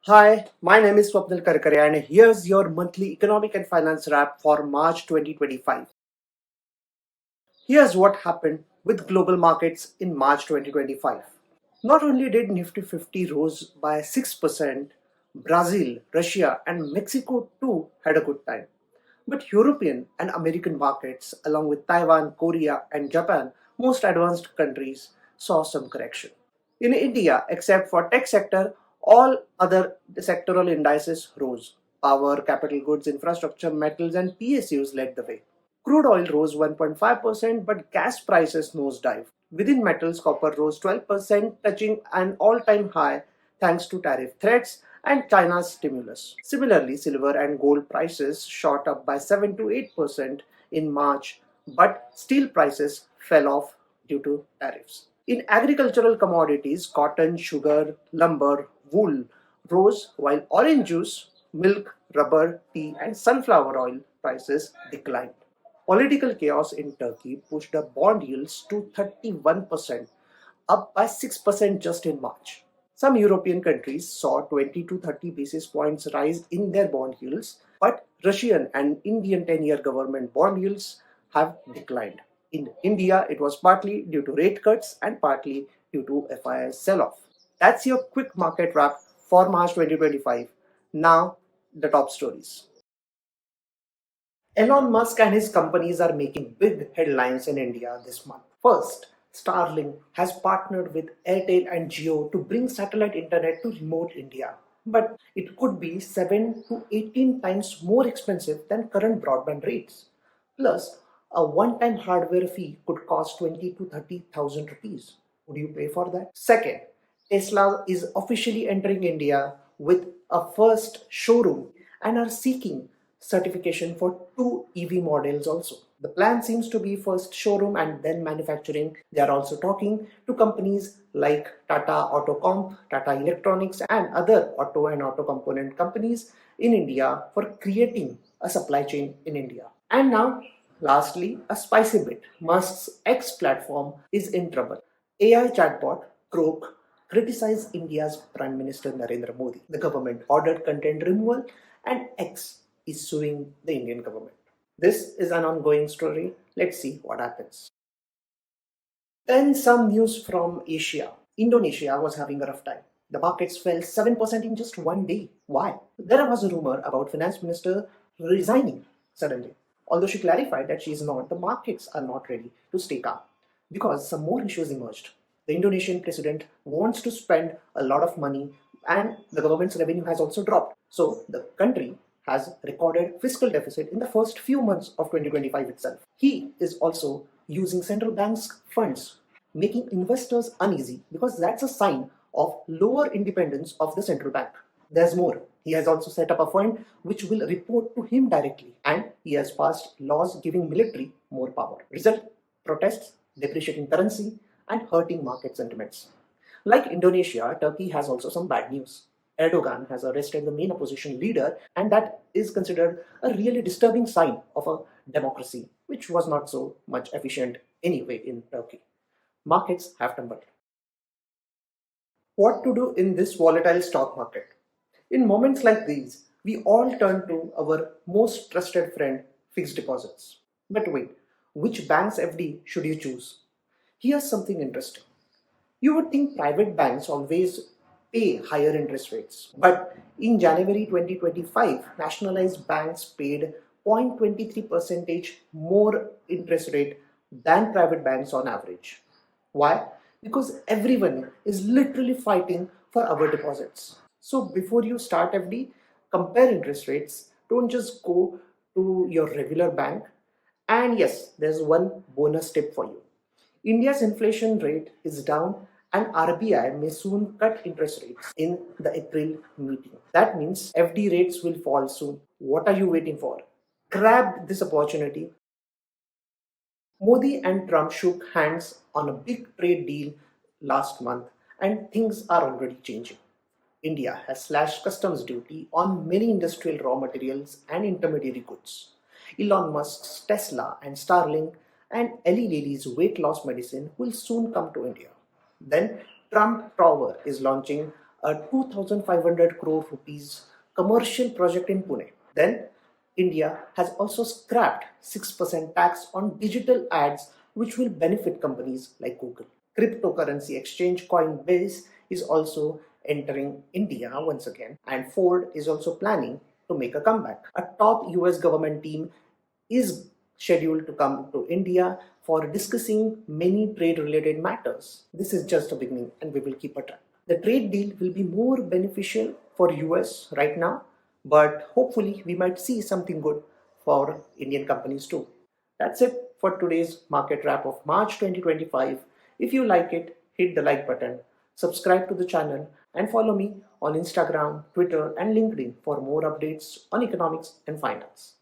Hi, my name is Swapnil Karkare and here's your monthly economic and finance wrap for March 2025. Here's what happened with global markets in March 2025. Not only did Nifty 50 rose by 6%, Brazil, Russia and Mexico too had a good time. But European and American markets along with Taiwan, Korea and Japan, most advanced countries, saw some correction. In India, except for tech sector, all other sectoral indices rose. Power, capital goods, infrastructure, metals and PSUs led the way. Crude oil rose 1.5%, but gas prices nosedived. Within metals, copper rose 12%, touching an all-time high thanks to tariff threats and China's stimulus. Similarly, silver and gold prices shot up by 7 to 8% in March, but steel prices fell off due to tariffs. In agricultural commodities, cotton, sugar, lumber, wool rose, while orange juice, milk, rubber, tea, and sunflower oil prices declined. Political chaos in Turkey pushed up bond yields to 31%, up by 6% just in March. Some European countries saw 20 to 30 basis points rise in their bond yields, but Russian and Indian 10-year government bond yields have declined. In India, it was partly due to rate cuts and partly due to FII's sell-off. That's your quick market wrap for March 2025. Now, the top stories. Elon Musk and his companies are making big headlines in India this month. First, Starlink has partnered with Airtel and Jio to bring satellite internet to remote India. But it could be 7 to 18 times more expensive than current broadband rates. Plus, a one-time hardware fee could cost 20 to 30,000 rupees. Would you pay for that? Second, Tesla is officially entering India with a first showroom and are seeking certification for two EV models also. The plan seems to be first showroom and then manufacturing. They are also talking to companies like Tata Autocomp, Tata Electronics and other auto and auto component companies in India for creating a supply chain in India. And now, lastly, a spicy bit. Musk's X platform is in trouble. AI chatbot Crude criticized India's Prime Minister Narendra Modi. The government ordered content removal and X is suing the Indian government. This is an ongoing story. Let's see what happens. Then some news from Asia. Indonesia was having a rough time. The markets fell 7% in just one day. Why? There was a rumor about Finance Minister resigning suddenly. Although she clarified that she is not, the markets are not ready to stay calm because some more issues emerged. The Indonesian president wants to spend a lot of money and the government's revenue has also dropped. So the country has recorded fiscal deficit in the first few months of 2025 itself. He is also using central bank's funds, making investors uneasy because that's a sign of lower independence of the central bank. There's more. He has also set up a fund which will report to him directly, and he has passed laws giving military more power. Result: protests, depreciating currency, and hurting market sentiments. Like Indonesia, Turkey has also some bad news. Erdogan has arrested the main opposition leader, and that is considered a really disturbing sign of a democracy, which was not so much efficient anyway in Turkey. Markets have tumbled. What to do in this volatile stock market? In moments like these, we all turn to our most trusted friend, fixed deposits. But wait, which bank's FD should you choose? Here's something interesting. You would think private banks always pay higher interest rates. But in January 2025, nationalized banks paid 0.23% more interest rate than private banks on average. Why? Because everyone is literally fighting for our deposits. So before you start FD, compare interest rates. Don't just go to your regular bank. And yes, there's one bonus tip for you. India's inflation rate is down and RBI may soon cut interest rates in the April meeting. That means FD rates will fall soon. What are you waiting for? Grab this opportunity. Modi and Trump shook hands on a big trade deal last month and things are already changing. India has slashed customs duty on many industrial raw materials and intermediary goods. Elon Musk's Tesla and Starlink and Eli Lilly's weight loss medicine will soon come to India. Then Trump Tower is launching a 2,500 crore rupees commercial project in Pune. Then, India has also scrapped 6% tax on digital ads, which will benefit companies like Google. Cryptocurrency exchange Coinbase is also entering India once again, and Ford is also planning to make a comeback. A top US government team is scheduled to come to India for discussing many trade related matters. This is just a beginning and we will keep a track. The trade deal will be more beneficial for US right now, but hopefully we might see something good for Indian companies too. That's it for today's market wrap of March 2025. If you like it, hit the like button, subscribe to the channel, and follow me on Instagram, Twitter, and LinkedIn for more updates on economics and finance.